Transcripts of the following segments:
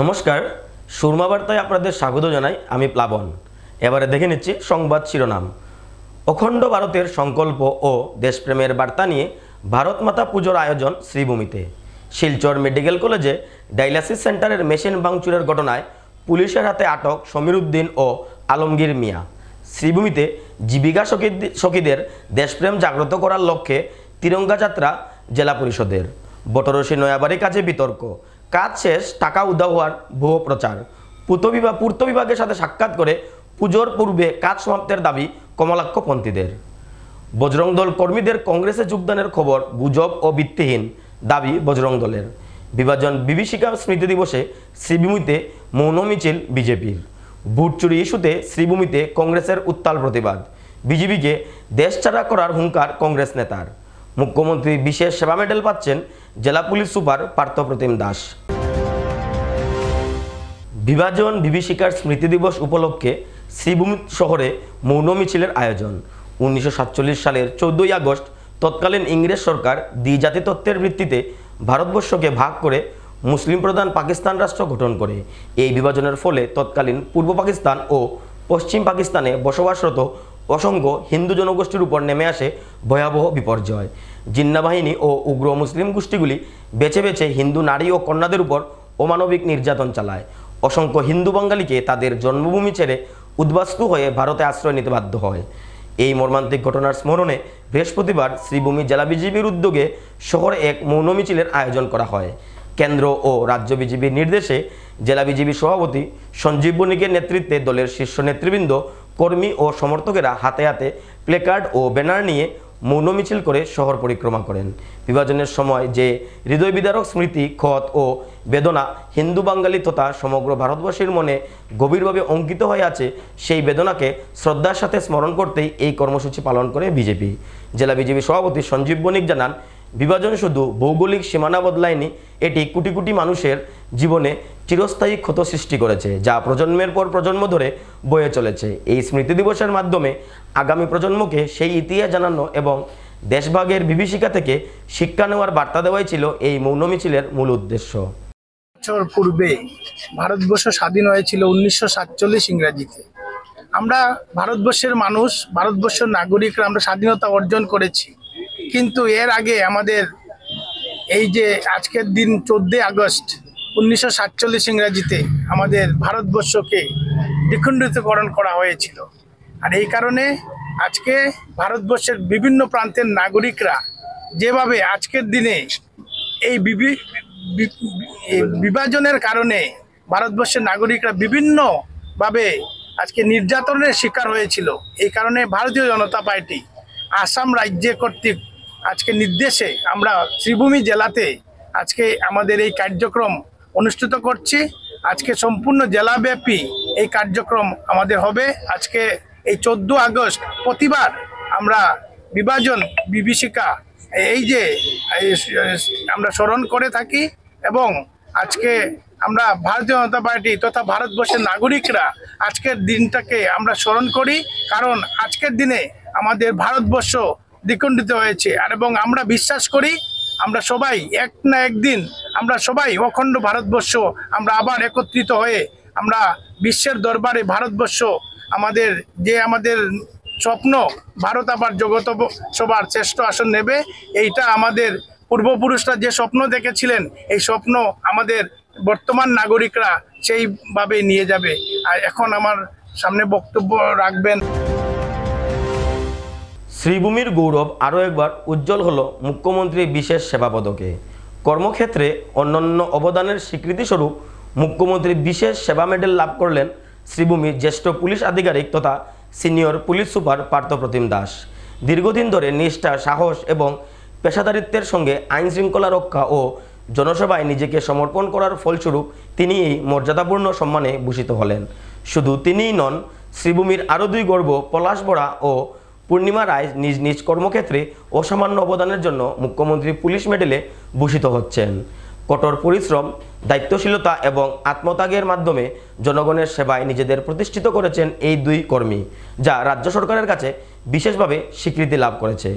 নমস্কার, সুরমা বার্তায় আপনাদের স্বাগত জানাই। আমি প্লাবন। এবারে দেখে নিচ্ছি সংবাদ শিরোনাম। অখণ্ড ভারতের সংকল্প ও দেশপ্রেমের বার্তা নিয়ে ভারত মাতা পুজোর আয়োজন শ্রীভূমিতে। শিলচর মেডিকেল কলেজে ডায়ালাইসিস সেন্টারের মেশিন ভাঙচুরের ঘটনায় পুলিশের হাতে আটক সমীর উদ্দিন ও আলমগীর মিয়া। শ্রীভূমিতে জীবিকা সখীদের দেশপ্রেম জাগ্রত করার লক্ষ্যে তিরঙ্গা যাত্রা জেলা পরিষদের। বটরশী নয়াবাড়ির কাছে বিতর্ক, কাজ শেষ, টাকা উধাও হওয়ার ভুয়ো প্রচার। পূর্ত বিভাগের সাথে সাক্ষাৎ করে পুজোর পূর্বে কাজ সমাপ্তের দাবি কমলাক্ষপন্থীদের। বজরং দল কর্মীদের কংগ্রেসে যোগদানের খবর গুজব ও ভিত্তিহীন দাবি বজরং দলের। বিভাজন বিভীষিকা স্মৃতি দিবসে শ্রীভূমিতে মৌন মিছিল বিজেপির। ভোট চুরি ইস্যুতে শ্রীভূমিতে কংগ্রেসের উত্তাল প্রতিবাদ। বিজেপিকে দেশ ছাড়া করার হুঙ্কার কংগ্রেস নেতার। মুখ্যমন্ত্রী বিশেষ সেবা মেডেল পাচ্ছেন জেলা পুলিশ সুপার পার্থপ্রতিম দাস। বিভাজন বিভীষিকার স্মৃতি দিবস উপলক্ষে শ্রীভূমি শহরে মৌন মিছিলের আয়োজন। 1947 সালের 14ই আগস্ট তৎকালীন ইংরেজ সরকার দ্বিজাতি তত্ত্বের ভিত্তিতে ভারতবর্ষকে ভাগ করে মুসলিম প্রধান পাকিস্তান রাষ্ট্র গঠন করে। এই বিভাজনের ফলে তৎকালীন পূর্ব পাকিস্তান ও পশ্চিম পাকিস্তানে বসবাসরত অসংখ্য হিন্দু জনগোষ্ঠীর উপর নেমে আসে ভয়াবহ বিপর্যয়। জিন্না বাহিনী ও উগ্র মুসলিম গোষ্ঠীগুলি বেছে বেছে হিন্দু নারী ও কন্যাদের উপর অমানবিক নির্যাতন চালায়। অসংখ্য হিন্দু বাঙালিকে তাদের জন্মভূমি ছেড়ে উদ্বাস্তু হয়ে ভারতে আশ্রয় নিতে বাধ্য হয়। এই মর্মান্তিক ঘটনার স্মরণে বৃহস্পতিবার শ্রীভূমি জেলা বিজেপির উদ্যোগে শহরে এক মৌন মিছিলের আয়োজন করা হয়। কেন্দ্র ও রাজ্য বিজেপির নির্দেশে জেলা বিজেপি সভাপতি সঞ্জীব বণিকের নেতৃত্বে দলের শীর্ষ নেতৃবৃন্দ, কর্মী ও সমর্থকেরা হাতে হাতে প্লেকার্ড ও ব্যানার নিয়ে মৌন মিছিল করে শহর পরিক্রমা করেন। বিভাজনের সময় যে হৃদয় বিদারক স্মৃতি, ক্ষত ও বেদনা হিন্দু বাঙালি তথা সমগ্র ভারতবর্ষের মনে গভীরভাবে অঙ্কিত হয়ে আছে, সেই বেদনাকে শ্রদ্ধার সাথে স্মরণ করতেই এই কর্মসূচি পালন করে বিজেপি। জেলা বিজেপি সভাপতি সঞ্জীব বণিক জানান, বিভাজন শুধু ভৌগোলিক সীমানা বদলায়নি, এটি কোটি কোটি মানুষের জীবনে চিরস্থায়ী ক্ষত সৃষ্টি করেছে, যা প্রজন্মের পর প্রজন্ম ধরে বয়ে চলেছে। এই স্মৃতি দিবসের মাধ্যমে আগামী প্রজন্মকে সেই ইতিহাস জানানো এবং দেশভাগের বিভীষিকা থেকে শিক্ষা নেওয়ার বার্তা দেওয়াই ছিল এই মৌন মিছিলের মূল উদ্দেশ্য। বছর পূর্বে ভারতবর্ষ স্বাধীন হয়েছিল 1947 ইংরাজিতে। আমরা ভারতবর্ষের মানুষ, ভারতবর্ষের নাগরিকরা আমরা স্বাধীনতা অর্জন করেছি। কিন্তু এর আগে আমাদের এই যে আজকের দিন 14 আগস্ট 1947 ইংরাজিতে আমাদের ভারতবর্ষকে দ্বিখণ্ডিতকরণ করা হয়েছিল। আর এই কারণে আজকে ভারতবর্ষের বিভিন্ন প্রান্তের নাগরিকরা যেভাবে আজকের দিনে এই বিভাজনের কারণে ভারতবর্ষের নাগরিকরা বিভিন্নভাবে আজকে নির্যাতনের শিকার হয়েছিল। এই কারণে ভারতীয় জনতা পার্টি আসাম রাজ্য কর্তৃক আজকে নির্দেশে আমরা শ্রীভূমি জেলাতে আজকে আমাদের এই কার্যক্রম অনুষ্ঠিত করছি। আজকে সম্পূর্ণ জেলাব্যাপী এই কার্যক্রম আমাদের হবে। আজকে এই 14 আগস্ট প্রতিবার আমরা বিভাজন বিভীষিকা এই যে আমরা স্মরণ করে থাকি এবং আজকে আমরা ভারতীয় জনতা পার্টি তথা ভারতবর্ষের নাগরিকরা আজকের দিনটাকে আমরা স্মরণ করি, কারণ আজকের দিনে আমাদের ভারতবর্ষ দ্বিখণ্ডিত হয়েছে। আর এবং আমরা বিশ্বাস করি আমরা সবাই এক না একদিন আমরা সবাই অখণ্ড ভারতবর্ষ আমরা আবার একত্রিত হয়ে আমরা বিশ্বের দরবারে ভারতবর্ষ আমাদের স্বপ্ন ভারত আবার জগত সবার শ্রেষ্ঠ আসন নেবে, এইটা আমাদের পূর্বপুরুষরা যে স্বপ্ন দেখেছিলেন এই স্বপ্ন আমাদের বর্তমান নাগরিকরা সেইভাবে নিয়ে যাবে। আর এখন আমার সামনে বক্তব্য রাখবেন। শ্রীভূমির গৌরব আরও একবার উজ্জ্বল হলো মুখ্যমন্ত্রী বিশেষ সেবা পদকে। কর্মক্ষেত্রে অন্যান্য অবদানের স্বীকৃতিস্বরূপ মুখ্যমন্ত্রী বিশেষ সেবা মেডেল লাভ করলেন শ্রীভূমির জ্যেষ্ঠ পুলিশ আধিকারিক তথা senior police super Parthapratim Das. দীর্ঘদিন ধরে নিষ্ঠা, সাহস এবং পেশাদারিত্বের সঙ্গে আইন শৃঙ্খলা রক্ষা ও জনসেবায় নিজেকে সমর্পণ করার ফলস্বরূপ তিনি এই মর্যাদাপূর্ণ সম্মানে ভূষিত হলেন। শুধু তিনিই নন, শ্রীভূমির আরও দুই গর্ব পলাশ বরা ও পূর্ণিমা রায় নিজ নিজ কর্মক্ষেত্রে অসামান্য অবদানের জন্য মুখ্যমন্ত্রী পুলিশ মেডেলে ভূষিত হচ্ছেন। কঠোর পরিশ্রম, দায়িত্বশীলতা এবং আত্মত্যাগের মাধ্যমে জনগণের সেবায় নিজেদের প্রতিষ্ঠিত করেছেন এই দুই কর্মী, যা রাজ্য সরকারের কাছে বিশেষভাবে স্বীকৃতি লাভ করেছে।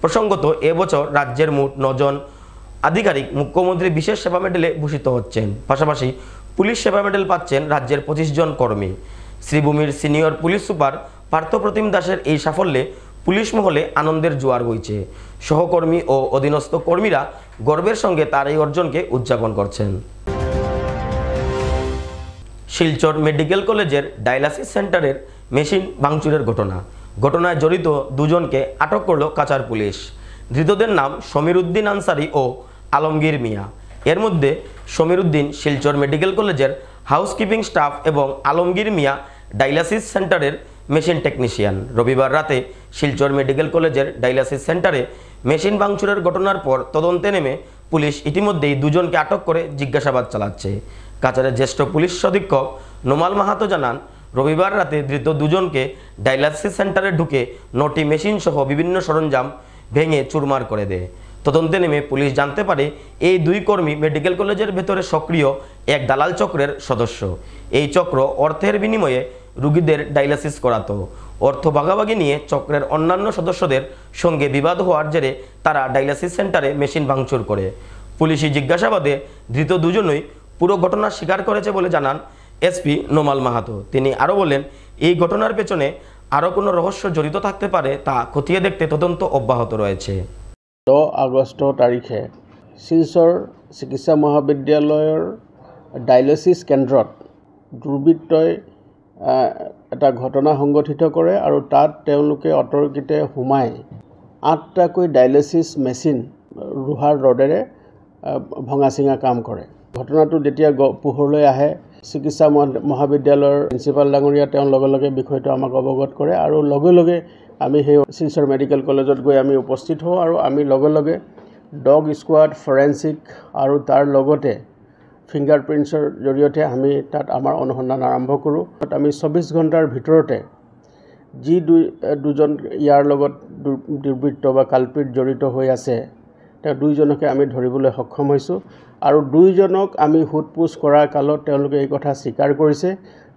প্রসঙ্গত, এবছর রাজ্যের মোট 9 জন আধিকারিক মুখ্যমন্ত্রী বিশেষ সেবা মেডেলে ভূষিত হচ্ছেন। পাশাপাশি পুলিশ সেবা মেডেল পাচ্ছেন রাজ্যের 25 জন কর্মী। শ্রীভূমির সিনিয়র পুলিশ সুপার পার্থপ্রতিম দাসের এই সাফল্যে পুলিশ মহলে আনন্দের জোয়ার বইছে। সহকর্মী ও অধীনস্থ কর্মীরা গর্বের সঙ্গে তার এই অর্জনকে উদযাপন করছেন। শিলচর মেডিকেল কলেজের ডায়ালাসিস সেন্টারের মেশিন ভাঙচুরের ঘটনায় জড়িত দুজনকে আটক করল কাছাড় পুলিশ। ধৃতদের নাম সমীর উদ্দিন আনসারি ও আলমগীর মিয়া। এর মধ্যে সমীর উদ্দিন শিলচর মেডিকেল কলেজের হাউসকিপিং স্টাফ এবং আলমগীর মিয়া ডায়ালাসিস সেন্টারের মেশিন টেকনিশিয়ান। রবিবার রাতে শিলচর মেডিকেল কলেজের ডায়ালাসিস সেন্টারে মেশিন ভাঙচুরের ঘটনার পর তদন্তে নেমে পুলিশ ইতিমধ্যেই দুজনকে আটক করে জিজ্ঞাসাবাদ চালাচ্ছে। কাছাড়ের জ্যেষ্ঠ পুলিশ অধীক্ষক নোমাল মাহাতো জানান, রবিবার রাতে ধৃত দুজনকে ডায়ালাসিস সেন্টারে ঢুকে 9টি মেশিন সহ বিভিন্ন সরঞ্জাম ভেঙে চুরমার করে দেয়। তদন্তে নেমে পুলিশ জানতে পারে এই দুই কর্মী মেডিকেল কলেজের ভেতরে সক্রিয় এক দালাল চক্রের সদস্য। এই চক্র অর্থের বিনিময়ে রোগীদের ডায়ালাসিস করাতো। অর্থ ভাগাভাগি নিয়ে চক্রের অন্যান্য সদস্যদের সঙ্গে বিবাদ হওয়ার জেরে তারা ডায়ালাসিস সেন্টারে মেশিন ভাঙচুর করে। পুলিশি জিজ্ঞাসাবাদে ধৃত দুজনই পুরো ঘটনা স্বীকার করেছে বলে জানান এসপি নোমাল মাহাতো। তিনি আরও বলেন, এই ঘটনার পেছনে আরও কোনো রহস্য জড়িত থাকতে পারে তা খতিয়ে দেখতে তদন্ত অব্যাহত রয়েছে। 10 আগষ্ট তাৰিখে শিলচৰ চিকিৎসা মহাবিদ্যালয়ৰ ডায়ালিচিছ কেন্দ্ৰত দুৰ্বৃত্তই এটা ঘটনা সংঘটিত কৰে আৰু তাত তেওঁলোকে অতৰ্কিতে সোমাই 8টাকৈ ডায়ালিচিছ মেচিন লোহাৰ ৰডেৰে ভঙা চিঙা কাম কৰে। ঘটনাটো যেতিয়া পোহৰলৈ আহে চিকিৎসা মহাবিদ্যালয়ৰ প্ৰিন্সিপাল ডাঙৰীয়া তেওঁ লগে লগে বিষয়টো আমাক অৱগত কৰে আৰু লগে লগে আমি সেই শিলচৰ মেডিকেল কলেজত গৈ আমি উপস্থিত হওঁ আৰু আমি লগে লগে ডগ স্কোৱাড ফৰেনচিক আৰু তাৰ লগতে ফিংগাৰ প্ৰিণ্টছৰ জৰিয়তে আমি তাত আমাৰ অনুসন্ধান আৰম্ভ কৰোঁ। আমি 24 ঘণ্টাৰ ভিতৰতে যি দুজন ইয়াৰ লগত দুৰ্বৃত্ত বা কালপিত জড়িত হৈ আছে তেওঁ দুইজনকে আমি ধৰিবলৈ সক্ষম হৈছোঁ আৰু দুইজনক আমি সোধপোছ কৰাৰ কালত তেওঁলোকে এই কথা স্বীকাৰ কৰিছে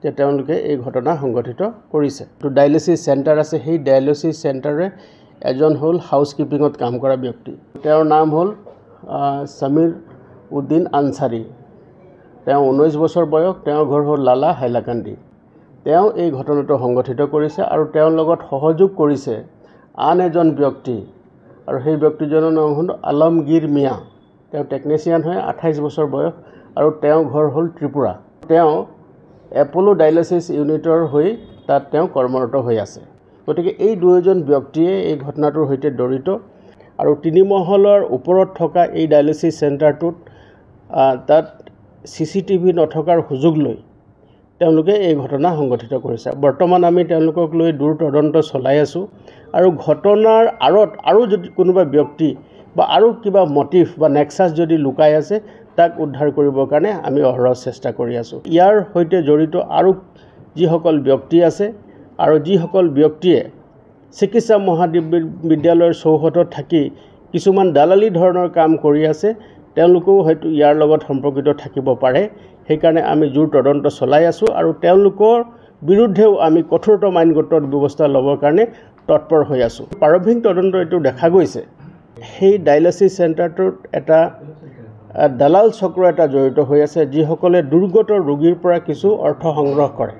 যে তেওঁলোকে এই ঘটনা সংঘটিত কৰিছে। তো ডায়ালিচিছ চেণ্টাৰ আছে, সেই ডায়ালিচিছ চেণ্টাৰে এজন হ'ল হাউচকিপিঙত কাম কৰা ব্যক্তি। তেওঁৰ নাম হ'ল সমীৰ উদ্দিন আনচাৰী। তেওঁ 19 বছৰ বয়স। তেওঁৰ ঘৰ হ'ল লালা হাইলাকান্দি। তেওঁ এই ঘটনাটো সংঘটিত কৰিছে আৰু তেওঁৰ লগত সহযোগ কৰিছে আন এজন ব্যক্তি আৰু সেই ব্যক্তিজনৰ নাম হ'ল আলমগীৰ মিয়া। তেওঁ টেকনিচিয়ান হয়, 28 বছৰ বয়স আৰু তেওঁৰ ঘৰ হ'ল ত্ৰিপুৰা। তেওঁ এপ'লো ডায়ালিচিছ ইউনিটৰ হৈ তাত তেওঁ কৰ্মৰত হৈ আছে। গতিকে এই দুয়োজন ব্যক্তিয়ে এই ঘটনাটোৰ সৈতে জড়িত আৰু 3 মহলৰ ওপৰত থকা এই ডায়ালিচিছ চেণ্টাৰটোত তাত CCTV নথকাৰ সুযোগ লৈ তেওঁলোকে এই ঘটনা সংঘটিত কৰিছে। বৰ্তমান আমি তেওঁলোকক লৈ দূৰ তদন্ত চলাই আছোঁ আৰু ঘটনাৰ আঁৰত আৰু যদি কোনোবা ব্যক্তি বা আৰু কিবা মটিভ বা নেক্সাছ যদি লুকাই আছে তাক উদ্ধাৰ কৰিবৰ কাৰণে আমি অহৰহ চেষ্টা কৰি আছোঁ। ইয়াৰ সৈতে জড়িত আৰু যিসকল ব্যক্তি আছে আৰু যিসকল ব্যক্তিয়ে চিকিৎসা মহাবিদ্যালয়ৰ চৌহদত থাকি কিছুমান দালালি ধৰণৰ কাম কৰি আছে তেওঁলোকেও হয়তো ইয়াৰ লগত সম্পৰ্কিত থাকিব পাৰে। সেইকাৰণে আমি জোৰ তদন্ত চলাই আছোঁ আৰু তেওঁলোকৰ বিৰুদ্ধেও আমি কঠোৰতম আইনগত ব্যৱস্থা ল'বৰ কাৰণে তৎপৰ হৈ আছোঁ। প্ৰাৰম্ভিক তদন্ত এইটো দেখা গৈছে সেই ডায়ালিচিছ চেণ্টাৰটোত এটা দালাল চক্ৰ এটা জড়িত হৈ আছে যিসকলে দুৰ্গত ৰোগীৰ পৰা কিছু অৰ্থ সংগ্ৰহ কৰে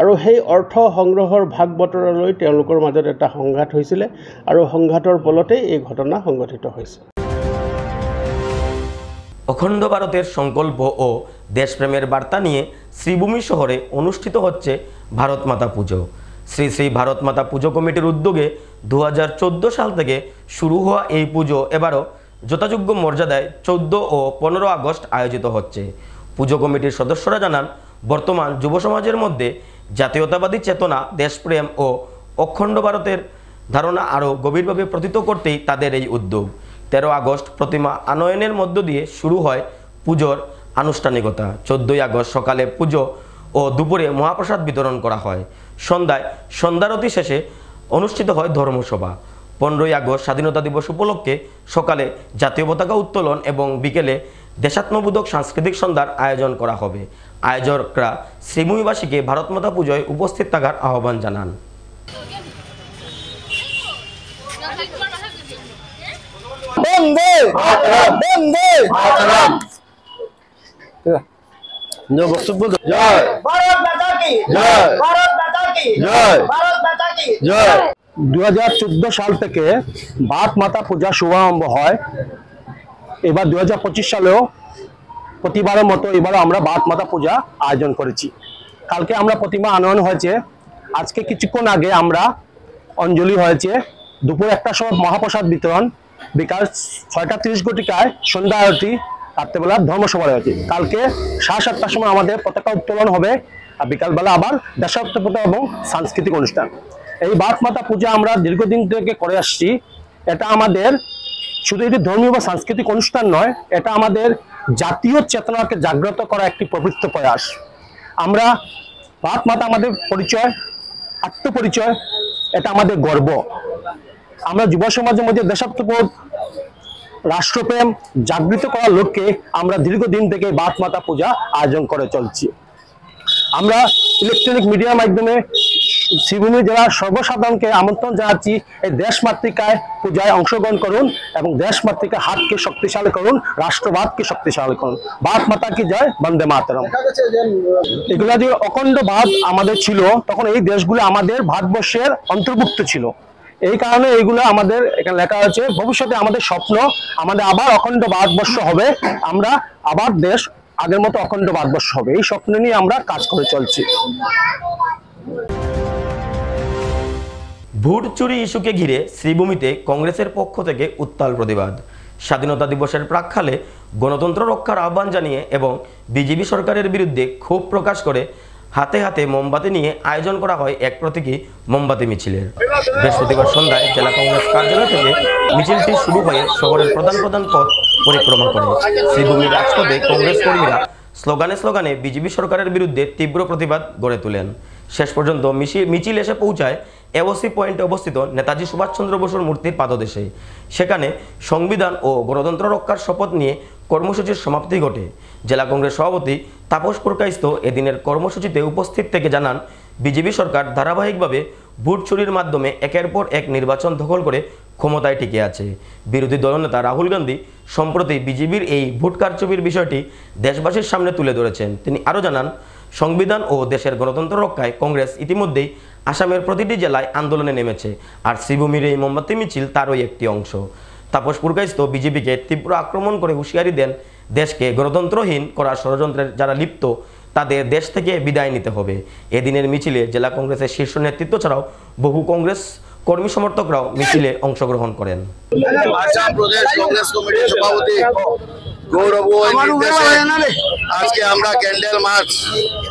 আৰু সেই অৰ্থ সংগ্ৰহৰ ভাগ বতৰা লৈ তেওঁলোকৰ মাজত এটা সংঘাত হৈছিলে আৰু সংঘাতৰ ফলতে এই ঘটনা সংঘটিত হৈছে। অখণ্ড ভারতের সংকল্প ও দেশপ্রেমের বার্তা নিয়ে শ্রীভূমি শহরে অনুষ্ঠিত হচ্ছে ভারত মাতা পুজো। শ্রী শ্রী ভারত মাতা পুজো কমিটির উদ্যোগে 2014 সাল থেকে শুরু হওয়া এই পুজো এবারও যথাযোগ্য মর্যাদায় 14 ও 15 আগস্ট আয়োজিত হচ্ছে। পুজো কমিটির সদস্যরা জানান, বর্তমান যুব সমাজের মধ্যে জাতীয়তাবাদী চেতনা, দেশপ্রেম ও অখণ্ড ভারতের ধারণা আরও গভীরভাবে প্রতীত করতেই তাদের এই উদ্যোগ। 13 আগস্ট প্রতিমা আনয়নের মধ্য দিয়ে শুরু হয় পুজোর আনুষ্ঠানিকতা। 14 আগস্ট সকালে পুজো ও দুপুরে মহাপ্রসাদ বিতরণ করা হয়। সন্ধ্যায় সন্ধ্যারতি শেষে অনুষ্ঠিত হয় ধর্মসভা। 15 আগস্ট স্বাধীনতা দিবস উপলক্ষে সকালে জাতীয় পতাকা উত্তোলন এবং বিকেলে দেশাত্মবোধক সাংস্কৃতিক সন্ধ্যার আয়োজন করা হবে। আয়োজকরা শ্রীভূমিবাসীকে ভারত মাতা পুজোয় উপস্থিত থাকার আহ্বান জানান। বন্দে বন্দে বক্তব্য জয় ভারত মাতা কি জয় ভারত মাতা কি জয় ভারত মাতা কি জয় 2014 সাল থেকে ভারত মাতা পূজা শুভারম্ভ হয়। এবার 2025 সালেও প্রতিবারের মতো এবারও আমরা ভারত মাতা পূজা আয়োজন করেছি। কালকে আমরা প্রতিমা আনয়ন হয়েছে, আজকে কিছুক্ষণ আগে আমরা অঞ্জলি হয়েছে, দুপুর 1টার সময় মহাপ্রসাদ বিতরণ, বিকাল 6:30 ঘটিকায় সন্ধ্যা আরতি, রাত্রেবেলা ধর্মসভা রয়েছে। কালকে 7:30টার সময় আমাদের পতাকা উত্তোলন হবে, আর বিকালবেলা আবার দেশাত্মবোধক এবং সাংস্কৃতিক অনুষ্ঠান। এই ভারত মাতা পূজা আমরা দীর্ঘদিন থেকে করে আসছি। এটা আমাদের শুধু এটি ধর্মীয় বা সাংস্কৃতিক অনুষ্ঠান নয়, এটা আমাদের জাতীয় চেতনাকে জাগ্রত করা একটি পবিত্র প্রয়াস। আমরা ভারত মাতা আমাদের পরিচয়, আত্মপরিচয়, এটা আমাদের গর্ব। আমরা যুব সমাজের মধ্যে দেশাত্মবোধ, রাষ্ট্রপ্রেম জাগৃত করার লক্ষ্যে আমরা দীর্ঘদিন থেকে ভারত মাতা পূজা আয়োজন করে চলছি। আমরা ইলেকট্রনিক মিডিয়ার মাধ্যমে শ্রীভূমি জেলার সর্বসাধারণকে আমন্ত্রণ জানাচ্ছি, এই দেশমাতৃকায় পূজায় অংশগ্রহণ করুন এবং দেশমাতৃকার হাতকে শক্তিশালী করুন, রাষ্ট্রবাদকে শক্তিশালী করুন। ভারত মাতা কি জয়, বন্দে মাতরম। এগুলা যে অখণ্ড ভারত আমাদের ছিল, তখন এই দেশগুলো আমাদের ভারতবর্ষের অন্তর্ভুক্ত ছিল। এই কারণে এইগুলো আমাদের এখানে লেখা হয়েছে, ভবিষ্যতে আমাদের স্বপ্ন আমাদের আবার অখণ্ড ভারতবর্ষ হবে, আমরা আবার দেশ আগের মতো অখণ্ড ভারতবর্ষ হবে। এই স্বপ্ন নিয়ে আমরা কাজ করে চলছি। ভোট চুরি ইস্যুকে ঘিরে শ্রীভূমিতে কংগ্রেসের পক্ষ থেকে উত্তাল প্রতিবাদ। স্বাধীনতা দিবসের প্রাক্কালে গণতন্ত্র রক্ষার আহ্বান জানিয়ে এবং বিজেপি সরকারের বিরুদ্ধে ক্ষোভ প্রকাশ করে হাতে হাতে মোমবাতি নিয়ে আয়োজন করা হয় এক প্রতীকী মোমবাতি মিছিলের। বৃহস্পতিবার সন্ধ্যায় জেলা কংগ্রেস কার্যালয় থেকে মিছিলটি শুরু হয়ে শহরের প্রধান প্রধান পথ পরিক্রমা করে। শ্রীভূমির রাজপথে কংগ্রেস কর্মীরা স্লোগানে বিজেপি সরকারের বিরুদ্ধে তীব্র প্রতিবাদ গড়ে তোলেন। শেষ পর্যন্ত মিছিল এসে পৌঁছায় এওসি পয়েন্টে অবস্থিত নেতাজি সুভাষচন্দ্র বসুর মূর্তির পাদদেশে। সেখানে সংবিধান ও গণতন্ত্র রক্ষার শপথ নিয়ে কর্মসূচির সমাপ্তি ঘটে। জেলা কংগ্রেস সভাপতি তাপস পুরকাইস্ত এদিনের কর্মসূচিতে উপস্থিত থেকে জানান, বিজেপি সরকার ধারাবাহিকভাবে ভোট চুরির মাধ্যমে একের পর এক নির্বাচন দখল করে ক্ষমতায় টিকে আছে। বিরোধী দলনেতা রাহুল গান্ধী সম্প্রতি বিজেপির এই ভোট কারচুপির বিষয়টি দেশবাসীর সামনে তুলে ধরেছেন। তিনি আরও জানান, সংবিধান ও দেশের গণতন্ত্র রক্ষায় কংগ্রেস ইতিমধ্যেই আসামের প্রতিটি জেলায় আন্দোলনে নেমেছে, আর শ্রীভূমির এই মোমবাতি মিছিল তারই একটি অংশ। তাপস পুরকাইস্ত বিজেপিকে তীব্র আক্রমণ করে হুঁশিয়ারি দেন, দেশকে গণতন্ত্রহীন করার ষড়যন্ত্রের যারা লিপ্ত তাদের দেশ থেকে বিদায় নিতে হবে। এদিনের মিছিলে জেলা কংগ্রেসের শীর্ষ নেতৃত্ব ছাড়াও বহু কংগ্রেস কর্মী সমর্থকরাও মিছিলে অংশগ্রহণ করেন। আসাম প্রদেশ কংগ্রেস কমিটির সভাপতি গৌরব আজকে আমরা ক্যান্ডেল মার্চ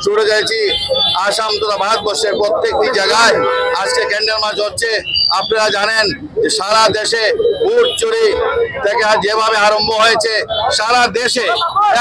শুরু করেছি। আসাম তথা ভারতবর্ষের প্রত্যেকটি জায়গায় আজকে ক্যান্ডেল মার্চ হচ্ছে। আপনারা জানেন যে সারা দেশে ভোট চুরি থেকে যেভাবে আরম্ভ হয়েছে, সারা দেশে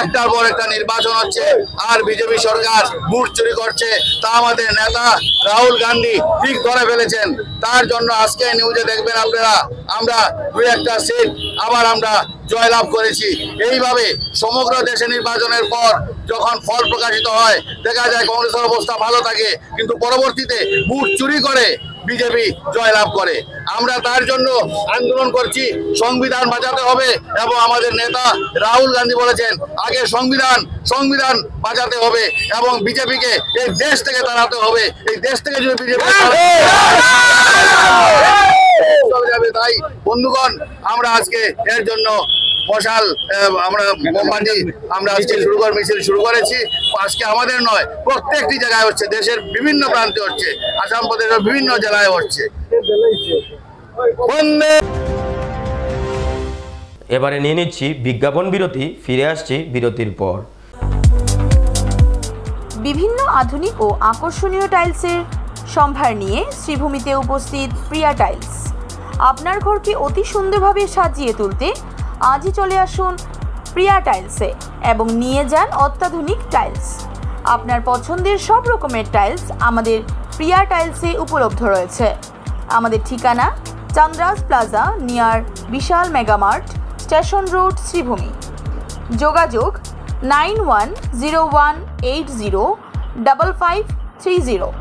একটার পর একটা নির্বাচন হচ্ছে আর বিজেপি সরকার ভোট চুরি করছে, তা আমাদের নেতা রাহুল গান্ধী ঠিক ধরে ফেলেছেন। তার জন্য আজকে নিউজে দেখবেন আপনারা, আমরা 2-1টা সিট আবার আমরা জয়লাভ করেছি। এইভাবে সমগ্র দেশে নির্বাচনের পর যখন ফল প্রকাশিত হয়, দেখা যায় কংগ্রেসের অবস্থা ভালো থাকে, কিন্তু পরবর্তীতে ভোট চুরি করে বিজেপি জয়লাভ করে। আমরা তার জন্য আন্দোলন করছি, সংবিধান বাঁচাতে হবে এবং আমাদের নেতা রাহুল গান্ধী বলেছেন আগে সংবিধান বাঁচাতে হবে এবং বিজেপিকে এই দেশ থেকে তাড়াতে হবে। এই দেশ থেকে যদি বিজেপি যাবে, তাই বন্ধুগণ আমরা আজকে এর জন্য মশাল আমরা মোমবাতি আমরা আজকে মিছিল শুরু করেছি। আজকে আমাদের নয়, প্রত্যেকটি জায়গায় হচ্ছে, দেশের বিভিন্ন প্রান্তে হচ্ছে, আসাম প্রদেশের বিভিন্ন জেলায় হচ্ছে। এবারে নিয়ে নিচ্ছি বিজ্ঞাপন বিরতি, ফিরে আসছি বিরতির পর। বিভিন্ন আধুনিক ও আকর্ষণীয় টাইলসের সম্ভার নিয়ে শ্রীভূমিতে উপস্থিত প্রিয়া টাইলস। আপনার ঘরকে অতি সুন্দরভাবে সাজিয়ে তুলতে আজই চলে আসুন প্রিয়া টাইলসে এবং নিয়ে যান অত্যাধুনিক টাইলস। আপনার পছন্দের সব রকমের টাইলস আমাদের প্রিয়া টাইলসে উপলব্ধ রয়েছে। আমাদের ঠিকানা চান্দ্রাস প্লাজা নিয়ার বিশাল মেগামার্ট, স্টেশন রোড, শ্রীভূমি। যোগাযোগ 9101805530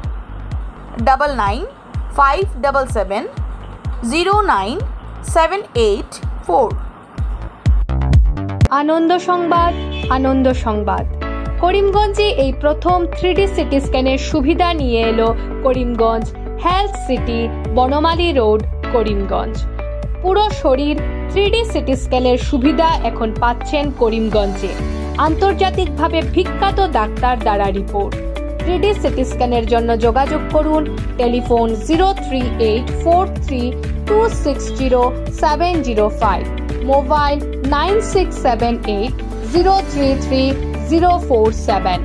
9957709784। আনন্দ সংবাদ, আনন্দ সংবাদ। করিমগঞ্জে এই প্রথম 3D সিটি স্ক্যানের সুবিধা নিয়ে এলো Karimganj health city, Banamali road, Karimganj. পুরো শরীর 3D সিটি স্ক্যানের সুবিধা এখন পাচ্ছেন করিমগঞ্জে। আন্তর্জাতিকভাবে বিখ্যাত ডাক্তার দ্বারা রিপোর্ট। 3D সিটি স্ক্যানের জন্য যোগাযোগ করুন telephone 03843260705, mobile 9678033047।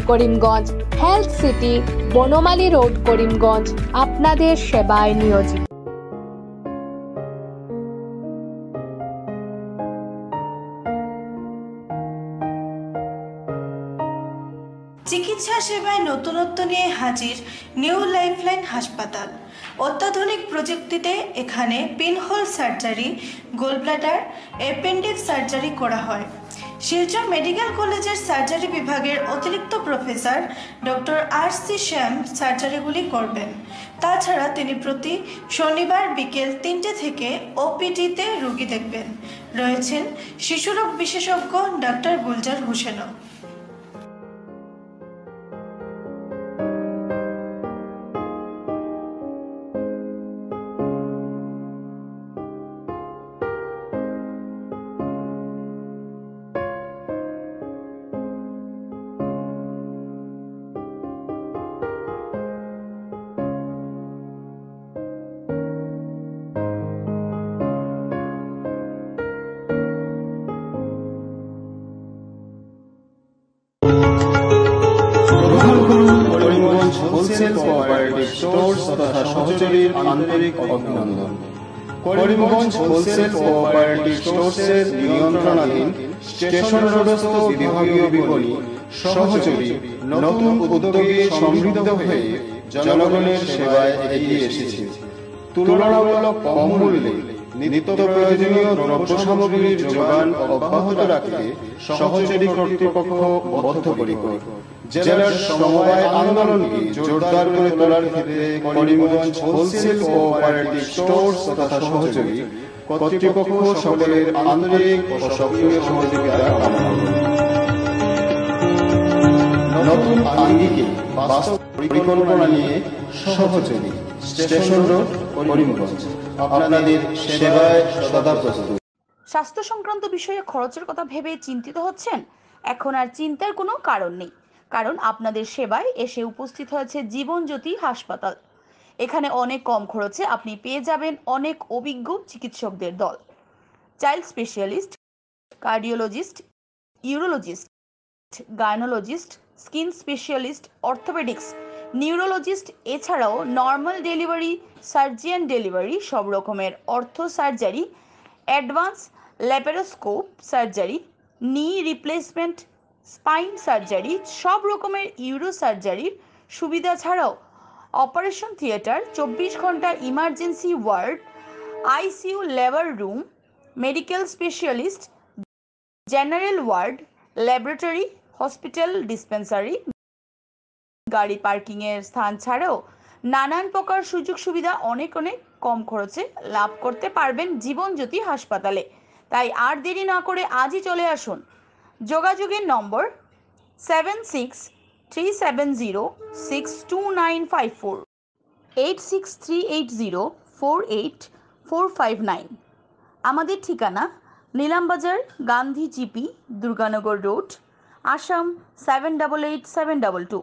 Karimganj health city, Banamali road, Karimganj আপনাদের সেবায় নিয়োজিত। চিকিৎসা সেবায় নতুনত্ব নিয়ে হাজির নিউ লাইফলাইন হাসপাতাল। অত্যাধুনিক প্রযুক্তিতে এখানে pinhole surgery, gallbladder, appendix surgery করা হয়। শিলচর মেডিকেল কলেজের সার্জারি বিভাগের অতিরিক্ত প্রফেসর ডক্টর RC শ্যাম সার্জারিগুলি করবেন। তাছাড়া তিনি প্রতি শনিবার বিকেল 3টে থেকে OPD-তে রোগী দেখবেন। রয়েছেন শিশুরোগ বিশেষজ্ঞ ডাক্তার গুলজার হোসেনও। হোলসেল কোঅপারেটিভ স্টোর্স তথা সহযোগীর আন্তরিক অভিনন্দন। করিমগঞ্জ হোলসেল কোঅপারেটিভ স্টোর্সের নিয়ন্ত্রণাধীন স্টেশন রোডস্থ বিভাগীয় বিপণী সহযোগী নতুন উদ্যোগে সমৃদ্ধ হয়ে জনগণের সেবায় এগিয়ে এসেছে। তুলনামূলক কম মূল্যে নিত্য প্রয়োজনীয় দ্রব্য সামগ্রীর যোগান অব্যাহত রাখতে সহযোগী কর্তৃপক্ষ বদ্ধপরিকর। জেলার সমবায় আন্দোলনকে জোরদার করে তোলার ক্ষেত্রে করিমগঞ্জ হোলসেল কোঅপারেটিভ স্টোর্স তথা সহযোগী কর্তৃপক্ষ সকলের আন্তরিক ও সক্রিয় সহযোগিতা কামনা করে। নতুন আঙ্গিকে বাস্তব পরিকল্পনা নিয়ে সহযোগী স্টেশন রোড, করিমগঞ্জ আপনাদের সেবায় সদা প্রস্তুত। স্বাস্থ্য সংক্রান্ত বিষয়ে খরচের কথা ভেবে চিন্তিত হচ্ছেন? এখন আর চিন্তার কোনো কারণ নেই, কারণ আপনাদের সেবায় এসে উপস্থিত হয়েছে জীবনজ্যোতি হাসপাতাল। এখানে অনেক কম খরচে আপনি পেয়ে যাবেন অনেক অভিজ্ঞ চিকিৎসকদের দল। Child specialist, cardiologist, urologist, gynaecologist, skin specialist, orthopaedics, neurologist, এছাড়াও নর্মাল ডেলিভারি, সার্জিয়ান ডেলিভারি, সব রকমের ortho surgery, advance laparoscope surgery, knee replacement, spine surgery, সব রকমের ইউরো সার্জারির সুবিধা ছাড়াও অপারেশন থিয়েটার, 24 ঘন্টা emergency ward, ICU labour room, medical specialist, general ward, laboratory, hospital dispensary, গাড়ি পার্কিংয়ের স্থান ছাড়াও নানান প্রকার সুযোগ সুবিধা অনেক কম খরচে লাভ করতে পারবেন জীবনজ্যোতি হাসপাতালে। তাই আর দেরি না করে আজই চলে আসুন। যোগাযোগের নম্বর 7637062954, 8638048459। আমাদের ঠিকানা Nilambazar, Gandhi GP, Durganagar road, Assam 788722।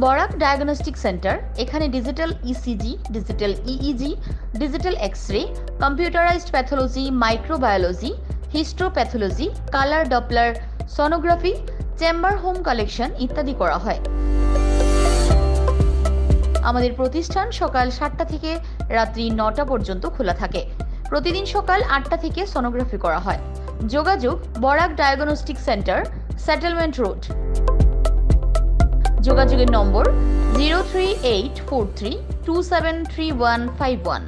Barak diagnostic centre. এখানে digital ECG, digital EEG, digital x ray, computerised pathology, microbiology, histopathology, colour doppler sonography, chamber home collection ইত্যাদি করা হয়। আমাদের প্রতিষ্ঠান সকাল 7টা থেকে রাত্রি 9টা পর্যন্ত খোলা থাকে। প্রতিদিন সকাল 8টা থেকে সোনোগ্রাফি করা হয়। যোগাযোগ Barak diagnostic centre, settlement road. যোগাযোগের নম্বর 03843273151,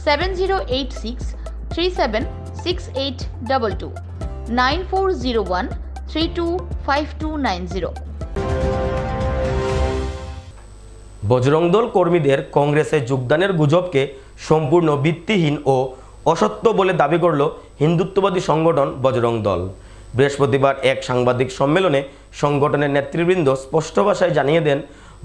7086376822, 9401325290। বজরং দল কর্মীদের কংগ্রেসে যোগদানের গুজবকে সম্পূর্ণ ভিত্তিহীন ও অসত্য বলে দাবি করল হিন্দুত্ববাদী সংগঠন বজরং দল। বৃহস্পতিবার এক সাংবাদিক সম্মেলনে সংগঠনের নেতৃবৃন্দ স্পষ্ট ভাষায় জানিয়ে দেন,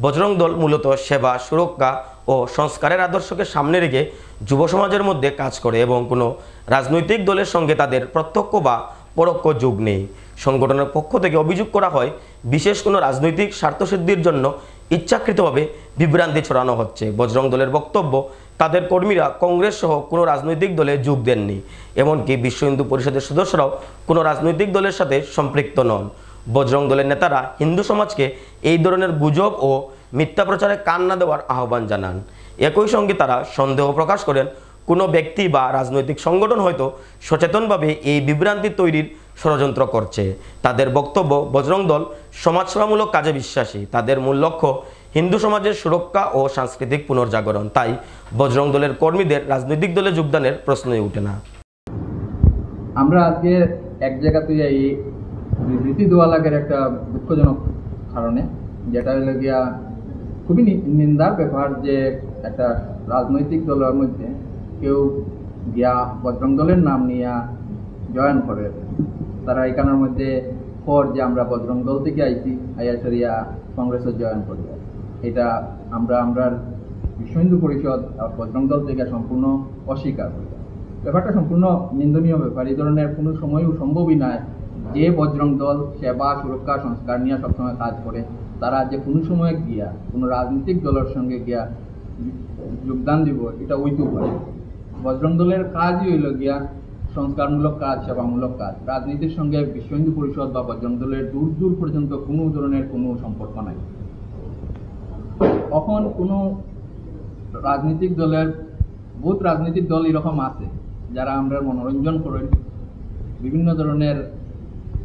বজরং দল মূলত সেবা, সুরক্ষা ও সংস্কারের আদর্শকে সামনে রেখে যুব সমাজের মধ্যে কাজ করে এবং কোনো রাজনৈতিক দলের সঙ্গে তাদের প্রত্যক্ষ বা পরোক্ষ যোগ নেই। সংগঠনের পক্ষ থেকে অভিযোগ করা হয়, বিশেষ কোনো রাজনৈতিক স্বার্থসিদ্ধির জন্য ইচ্ছাকৃতভাবে বিভ্রান্তি ছড়ানো হচ্ছে। বজরং দলের বক্তব্য, তাদের কর্মীরা কংগ্রেস সহ কোনো রাজনৈতিক দলে যোগ দেননি, এমনকি বিশ্ব হিন্দু পরিষদের সদস্যরাও কোনো রাজনৈতিক দলের সাথে সম্পৃক্ত নন। বজরং দলের নেতারা হিন্দু সমাজকে এই ধরনের গুজব ও মিথ্যা প্রচারে কান না দেওয়ার আহ্বান জানান। একই সঙ্গে তারা সন্দেহ প্রকাশ করেন, কোনো ব্যক্তি বা রাজনৈতিক সংগঠন হয়তো সচেতনভাবে এই বিভ্রান্তি তৈরির ষড়যন্ত্র করছে। তাদের বক্তব্য, বজরং দল সমাজসেবামূলক কাজে বিশ্বাসী, তাদের মূল লক্ষ্য হিন্দু সমাজের সুরক্ষা ও সাংস্কৃতিক পুনর্জাগরণ। তাই বজরং দলের কর্মীদের রাজনৈতিক দলে যোগদানের প্রশ্নই ওঠে না। আমরা আজকে এক জায়গাতে এই বিবৃতি দেওয়া লাগের একটা দুঃখজনক কারণে, যেটা হলো গিয়া খুবই নিন্দার ব্যাপার যে একটা রাজনৈতিক দলের মধ্যে কেউ গিয়া বজরং দলের নাম নিয়ে জয়েন করে। তারা এখানের মধ্যে পর যে আমরা বজরং দল থেকে আইছি, আইয়াছরিয়া কংগ্রেসে জয়েন করি, এটা আমরা বিশ্ব হিন্দু পরিষদ বজরং দল থেকে সম্পূর্ণ অস্বীকার করি। ব্যাপারটা সম্পূর্ণ নিন্দনীয় ব্যাপার। এই ধরনের কোনো সময়ও সম্ভবই নয় যে বজরং দল সেবা, সুরক্ষা, সংস্কার নিয়ে সবসময় কাজ করে, তারা যে কোনো সময় গিয়া কোনো রাজনৈতিক দলের সঙ্গে গিয়া যোগদান দিব, এটা হইতেও পারে। বজরং দলের কাজই হইল গিয়া সংস্কারমূলক কাজ, সেবামূলক কাজ। রাজনীতির সঙ্গে বিশ্ব হিন্দু পরিষদ বা বজরং দলের দূর দূর পর্যন্ত কোনো ধরনের কোনো সম্পর্ক নাই। এখন কোনো রাজনৈতিক দলের বহুত রাজনৈতিক দল এরকম আছে যারা আমরা মনোরঞ্জন করেন, বিভিন্ন ধরনের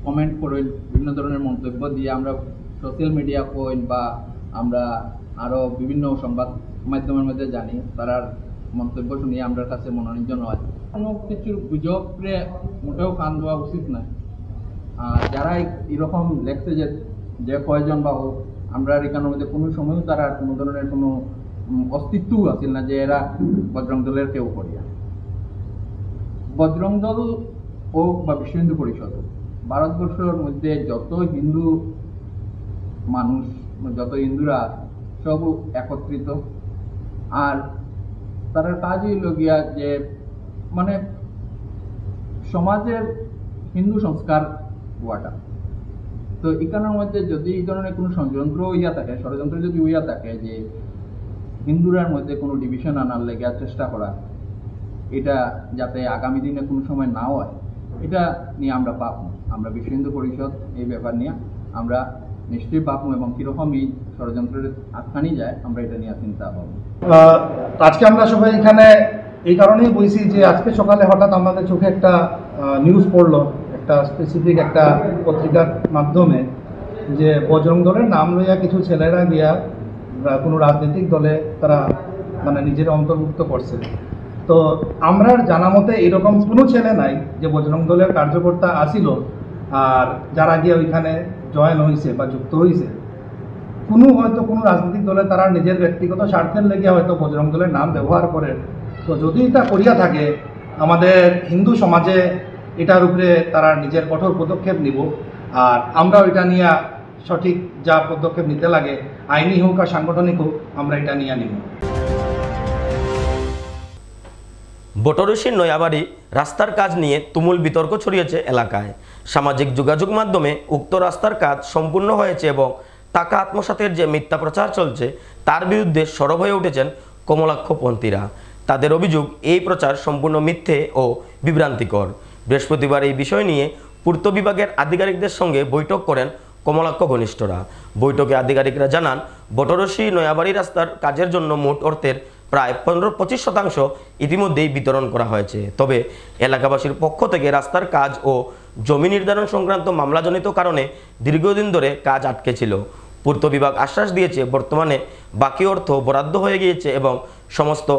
কমেন্ট করেন, বিভিন্ন ধরনের মন্তব্য দিয়ে আমরা সোশ্যাল মিডিয়া কইন বা আমরা আরও বিভিন্ন সংবাদ মাধ্যমের মধ্যে জানি, তার মন্তব্য শুনিয়ে আমরা কাছে মনোরঞ্জন হয়। কোনো কিছুর গুজবে মোটেও কান দেওয়া উচিত নয়। যারা এরকম লেখছে যে কয়জন বা আমরা এখানের মধ্যে কোনো সময়ও তারা কোনো ধরনের কোনো অস্তিত্বও আছিল না যে এরা বজরং দলের কেউ করিয়া। বজরং দল হোক বা বিশ্ব হিন্দু পরিষদ হোক, ভারতবর্ষের মধ্যে যত হিন্দু মানুষ, যত হিন্দুরা সব একত্রিত। আর তার কাজই লগিয়া যে মানে সমাজের হিন্দু সংস্কার হওয়াটা। তো এখানের মধ্যে যদি এই ধরনের কোনো ষড়যন্ত্র হইয়া থাকে, ষড়যন্ত্র যদি হইয়া থাকে যে হিন্দুরার মধ্যে কোনো ডিভিশন আনার লেগে চেষ্টা করা, এটা যাতে আগামী দিনে কোনো সময় না হয়, এটা নিয়ে আমরা পাবো। আমরা বিশ্ব হিন্দু পরিষদ এই ব্যাপার নিয়ে আমরা নিশ্চয়ই পাবো এবং কীরকম এই ষড়যন্ত্রের আটকানি যায় আমরা এটা নিয়ে চিন্তা পাবো। আজকে আমরা সবাই এখানে এই কারণেই বলছি যে আজকে সকালে হঠাৎ আমাদের চোখে একটা নিউজ পড়লো, একটা স্পেসিফিক একটা পত্রিকার মাধ্যমে, যে বজরং দলের নাম লইয়া কিছু ছেলেরা গিয়া কোনো রাজনৈতিক দলে তারা মানে নিজের অন্তর্ভুক্ত করছে। তো আমরা জানা মতে এরকম কোনো ছেলে নাই যে বজরং দলের কার্যকর্তা আসিল আর যারা গিয়ে ওইখানে জয়েন হয়েছে বা যুক্ত হয়েছে। হয়তো কোনো রাজনৈতিক দলে তারা নিজের ব্যক্তিগত স্বার্থের লেগে হয়তো বজরং দলের নাম ব্যবহার করে। তো যদি এটা করিয়া থাকে, আমাদের হিন্দু সমাজে এটার উপরে তারা নিজের কঠোর পদক্ষেপ নিব। আর আমরা এটা নিয়ে সঠিক যা পদক্ষেপ নিতে লাগে, আইনি হোক আর সাংগঠনিক হোক, আমরা এটা নিয়ে নিব। বটরশীর নয়াবাড়ি রাস্তার কাজ নিয়ে তুমুল বিতর্ক ছড়িয়েছে এলাকায়। সামাজিক যোগাযোগ মাধ্যমে উক্ত রাস্তার কাজ সম্পূর্ণ হয়েছে এবং টাকা আত্মসাতের যে মিথ্যা প্রচার চলছে তার বিরুদ্ধে সরব হয়ে উঠেছেন কমলাক্ষপন্থীরা। তাদের অভিযোগ, এই প্রচার সম্পূর্ণ মিথ্যে ও বিভ্রান্তিকর। বৃহস্পতিবার এই বিষয় নিয়ে পূর্ত বিভাগের আধিকারিকদের সঙ্গে বৈঠক করেন কমলাক্ষ ঘনিষ্ঠরা। বৈঠকে আধিকারিকরা জানান, বটরশী নয়াবাড়ি রাস্তার কাজের জন্য মোট অর্থের প্রায় 15-25% ইতিমধ্যেই বিতরণ করা হয়েছে। তবে এলাকাবাসীর পক্ষ থেকে রাস্তার কাজ ও জমি নির্ধারণ সংক্রান্ত মামলাজনিত কারণে দীর্ঘদিন ধরে কাজ আটকে ছিল। পূর্ত বিভাগ আশ্বাস দিয়েছে বর্তমানে বাকি অর্থ বরাদ্দ হয়ে গিয়েছে এবং সমস্ত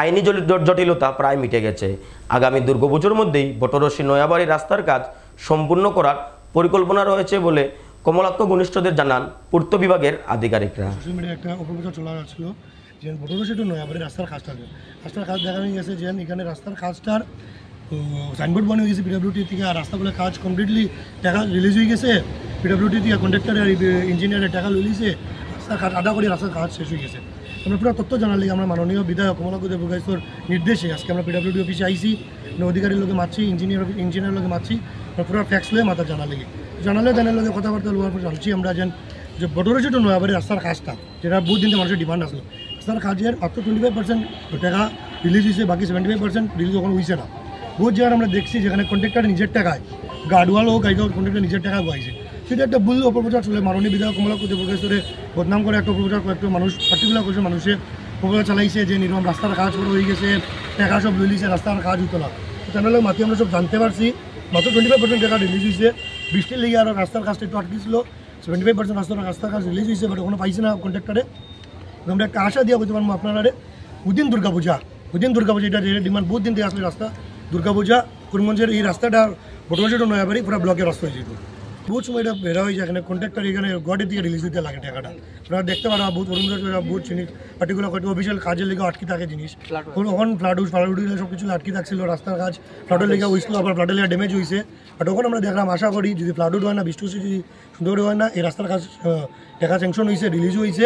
আইনি জটিলতা প্রায় মিটে গেছে। আগামী দুর্গাপুজোর মধ্যেই বটরশী নয়াবাড়ি রাস্তার কাজ সম্পূর্ণ করার পরিকল্পনা রয়েছে বলে কমলাক্ষ ঘনিষ্ঠদের জানান পূর্ত বিভাগের আধিকারিকরা। সোশ্যাল মিডিয়ায় একটা অপপ্রচার চলা ছিল যে বটর সেতু নয়াবাড়ি রাস্তার কাজটা দেখা গেছে যে এখানে রাস্তার কাজটার সাইনবোর্ড বানিয়ে গেছে পিডব্লিউডি থেকে, আর রাস্তাগুলো কাজ কমপ্লিটলি টাকা রিলিজ হয়ে গেছে, পিডব্লিউডি থেকে কন্ট্রাক্টর আর ইঞ্জিনিয়ারের টাকা লইছে, রাস্তার কাজ আধা করে রাস্তার কাজ শেষ হয়ে গেছে। আমরা পুরো তথ্য জানার লাগে আমরা মাননীয় বিধায়ক কমলাক্ষ দেবগাইস্তর নির্দেশে আজকে আমরা পিডব্লিউডি অফিসে আইসি, অধিকারীর লোকে মারছি, ইঞ্জিনিয়ার লোকে মারছি, পুরো ফ্যাক্স লয়ে মাথা জানার লাগে জানার লগে কথাবার্তা লোয়ার পর জানছি আমরা যে বটরের সেতু নয়াবাড়ি রাস্তার কাজটা যেটা বহুত দিন মানুষের ডিমান্ড আসলো, রাস্তার কাজের মাত্র 25% টাকা রিলিজ হয়েছে, বাকি 75% রিলিজ ওখানে হয়েছে না। বহুত জায়গায় আমরা দেখছি যেখানে কন্ট্রাক্টর নিজের টাকায় গার্ডওয়াল হোক গাইড কন্ট্রাক্টর নিজের টাকা বইছে, সেটা একটা ভুল অপপ্রচার চলে। মাননীয় বিধায়ক কমলাক্ষ দেবগাইস্তরে বদনাম করে একটা অপপ্রচার কয়েকটা মানুষ পার্টিকুলার কিছু মানুষে অপপ্রচার চালাইছে যে নির্মম রাস্তার কাজ করে হয়ে গেছে, টাকা সব লইছে, রাস্তার কাজ হতো না। চ্যানেলের মাধ্যমে আমরা সব জানতে পারছি মাত্র 25% টাকা রিলিজ হয়েছে, বৃষ্টির লেগে আরও রাস্তার কাজটা একটু আটকেছিল, 75% রাস্তার কাজ রিলিজ হয়েছে, বাট ওখানে পাইছে না কন্ট্রাক্টরে। আমরা একটা আশা দিয়ে বলতে পারবো আপনারা উদিন দুর্গাপূজা এটা যে ডিমান্ড বহুত দিন থেকে আসলে রাস্তা দুর্গাপূজা করিমগঞ্জের এই রাস্তাটা বটর সেতু নয়াবাড়ি পুরো ব্লকের রাস্তা হয়ে যেত, বহুত সময় এটা বেড়া হয়েছে, এখানে কন্ট্রাক্টর এখানে গডের দিকে রিলিজ দিতে লাগে টাকাটা। আপনারা দেখতে পারা বহুত বহুত জিনিস পার্টিকুলার হয়তো অফিসিয়াল কাজের লেগে আটকে থাকে জিনিস, ওখানে ফ্লাড সব কিছু আটকে থাকছিল, রাস্তার কাজ ফ্লাডের লেগে হয়েছিল, আবার ফ্লাডের লেগে ড্যামেজ হয়েছে। বাট ওখানে আমরা দেখলাম আশা করি যদি ফ্লাড হয় না, বৃষ্টি যদি সুন্দর হয় না, এই রাস্তার কাজ টাকা স্যাংশন হয়েছে, রিলিজ হয়েছে,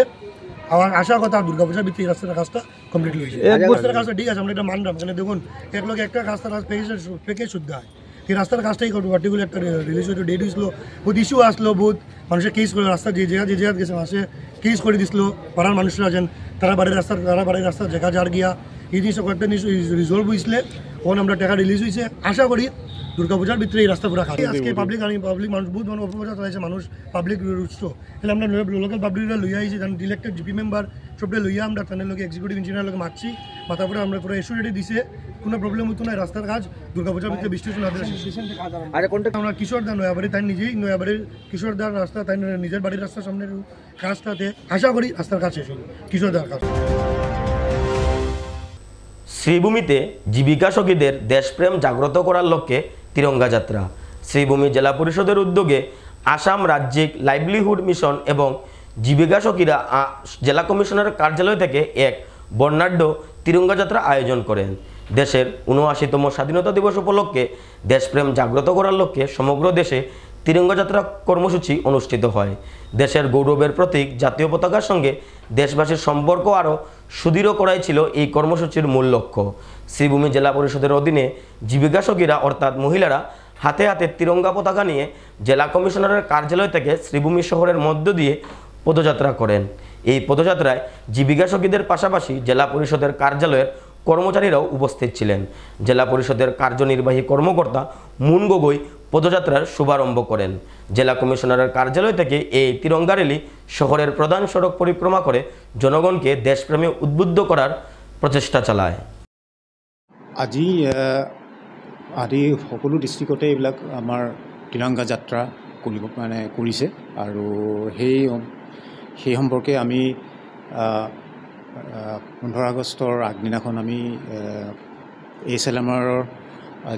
আমার আশা কথা দুর্গাপূজার ভিত্তি রাস্তার কাজটা কমপ্লিট হয়েছে। রাস্তার কাজটা ঠিক আছে, আমরা এটা মানলাম, এখানে দেখুন এক লোক একটা রাস্তার কাজ পেকে শুদ্ধ হয়, এই রাস্তার কাজটাই করবো, পার্টিকুলার একটা রিলিজ হয়েছিল, ডেট হয়েছিল, বহুত ইস্যু আসলো, বহুত মানুষের কেস করে রাস্তা যে জায়গা গেছে মানুষে কেস করে দিছিল, পাড়ার মানুষরা আছেন তারা বাড়ির রাস্তার জায়গা যার গিয়া এই জিনিসটা কয়েকটা জিনিস রিজলভ হয়েছিল, ওখানে আমরা টাকা রিলিজ হয়েছে। আশা করি দুর্গাপূজার ভিতরে এই রাস্তা পুরো খালি। আজকে পাবলিক মানুষ বহুত মানুষ অপপ্রচার চালাইছে, মানুষ পাবলিক রুষ্ট, তাহলে আমরা লোকাল পাবলিকরা লইয়া আইছি, কারণ ইলেক্টেড জিপি মেম্বার সবটা লইয়া আমরা তাদের লোক এক্সিকিউটিভ ইঞ্জিনিয়ার লোক মারছি, মাথার পরে আমরা পুরো এসুরেটি দিছে, কোনো প্রবলেম হতো না। রাস্তার কাজ দুর্গাপূজার ভিতরে বৃষ্টি আমরা কিশোরদা নয়াবাড়ি তাই নিজেই নয়াবাড়ির কিশোরদার রাস্তা তাই নিজের বাড়ির রাস্তার সামনের কাজটাতে আশা করি রাস্তার কাজ শেষ হবে কিশোরদার কাজ। শ্রীভূমিতে জীবিকা সখীদের দেশপ্রেম জাগ্রত করার লক্ষ্যে তিরঙ্গা যাত্রা। শ্রীভূমি জেলা পরিষদের উদ্যোগে আসাম রাজ্যিক লাইভলিহুড মিশন এবং জীবিকা সখীরা জেলা কমিশনার কার্যালয় থেকে এক বর্ণাঢ্য তিরঙ্গা যাত্রা আয়োজন করেন। দেশের ৭৯তম স্বাধীনতা দিবস উপলক্ষে দেশপ্রেম জাগ্রত করার লক্ষ্যে সমগ্র দেশে তিরঙ্গা যাত্রা কর্মসূচি অনুষ্ঠিত হয়। দেশের গৌরবের প্রতীক জাতীয় পতাকার সঙ্গে দেশবাসীর সম্পর্ক আরও সুদৃঢ় করাই ছিল এই কর্মসূচির মূল লক্ষ্য। শ্রীভূমি জেলা পরিষদের অধীনে জীবিকা সখীরা অর্থাৎ মহিলারা হাতে হাতে তিরঙ্গা পতাকা নিয়ে জেলা কমিশনারের কার্যালয় থেকে শ্রীভূমি শহরের মধ্য দিয়ে পদযাত্রা করেন। এই পদযাত্রায় জীবিকা সখীদের পাশাপাশি জেলা পরিষদের কার্যালয়ের কর্মচারীরাও উপস্থিত ছিলেন। জেলা পরিষদের কার্যনির্বাহী কর্মকর্তা মুন গগৈ পদযাত্রার শুভারম্ভ করেন। জেলা কমিশনারের কার্যালয় থেকে এই তিরঙ্গা র্যালি শহরের প্রধান সড়ক পরিক্রমা করে জনগণকে দেশপ্রেমে উদ্বুদ্ধ করার প্ৰচেষ্টা চালায়। আজি সকলো ডিষ্ট্ৰিক্টতে এইবিলাক আমাৰ তিৰংগা যাত্ৰা কৰিছে আৰু সেই সম্পৰ্কে আমি 15 আগষ্টৰ আগদিনাখন আমি SLMৰ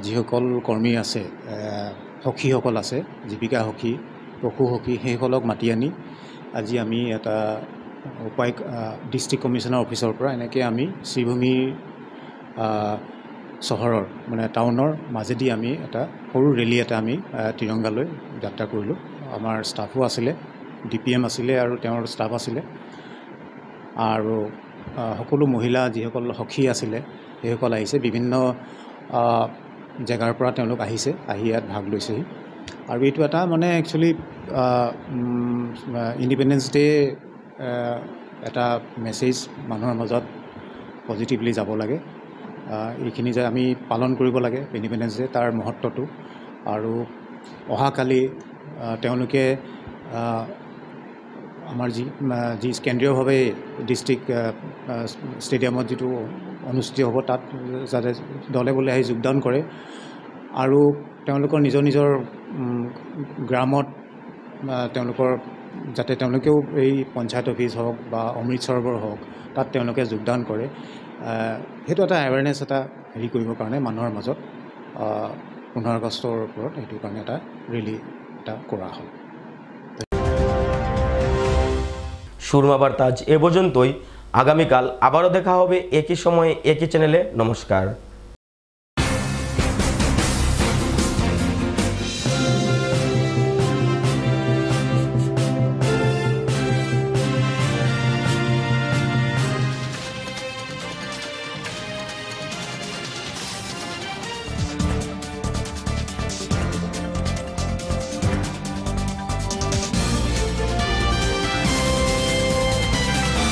যিসকল কৰ্মী আছে, সখীসকল আছে, জীৱিকা সখী, পশু সখী, সেইসকলক মাতি আনি আজি আমি এটা উপায়ুক্ত ডিষ্ট্ৰিক্ট কমিশ্যনাৰ অফিচৰ পৰা এনেকৈ আমি শ্ৰীভূমি চহৰৰ টাউনৰ মাজেদি আমি এটা সৰু ৰেলী এটা আমি তিৰংগালৈ যাত্ৰা কৰিলোঁ। আমাৰ ষ্টাফো আছিলে, DPM আছিলে আৰু তেওঁৰ ষ্টাফ আছিলে, আৰু সকলো মহিলা যিসকল সখী আছিলে সেইসকল আহিছে, বিভিন্ন জেগাৰ পৰা তেওঁলোক আহিছে, আহি ইয়াত ভাগ লৈছেহি। আৰু এইটো এটা একচুৱেলি ইণ্ডিপেণ্ডেন্স ডে এটা মেছেজ মানুহৰ মাজত পজিটিভলি যাব লাগে, এইখিনি যে আমি পালন কৰিব লাগে ইণ্ডিপেণ্ডেন্স ডে, তাৰ মহত্বটো। আৰু অহাকালি তেওঁলোকে আমাৰ যি কেন্দ্ৰীয়ভাৱে ডিষ্ট্ৰিক্ট ষ্টেডিয়ামত যিটো অনুষ্ঠিত হ'ব তাত যাতে দলে বলে আহি যোগদান কৰে, আৰু তেওঁলোকৰ নিজৰ গ্ৰামত যাতে তেওঁলোকেও এই পঞ্চায়ত অফিচ হওক বা অমৃত সৰোবৰ হওক তাত তেওঁলোকে যোগদান কৰে, সেইটো এটা এৱাৰনেছ এটা কৰিবৰ কাৰণে মানুহৰ মাজত 15 আগষ্টৰ ওপৰত সেইটো কাৰণে এটা ৰেলী এটা কৰা হয়। সুরমা বার্তা আজ এ পর্যন্তই। আগামীকাল আবারও দেখা হবে একই সময়ে একই চ্যানেলে। নমস্কার।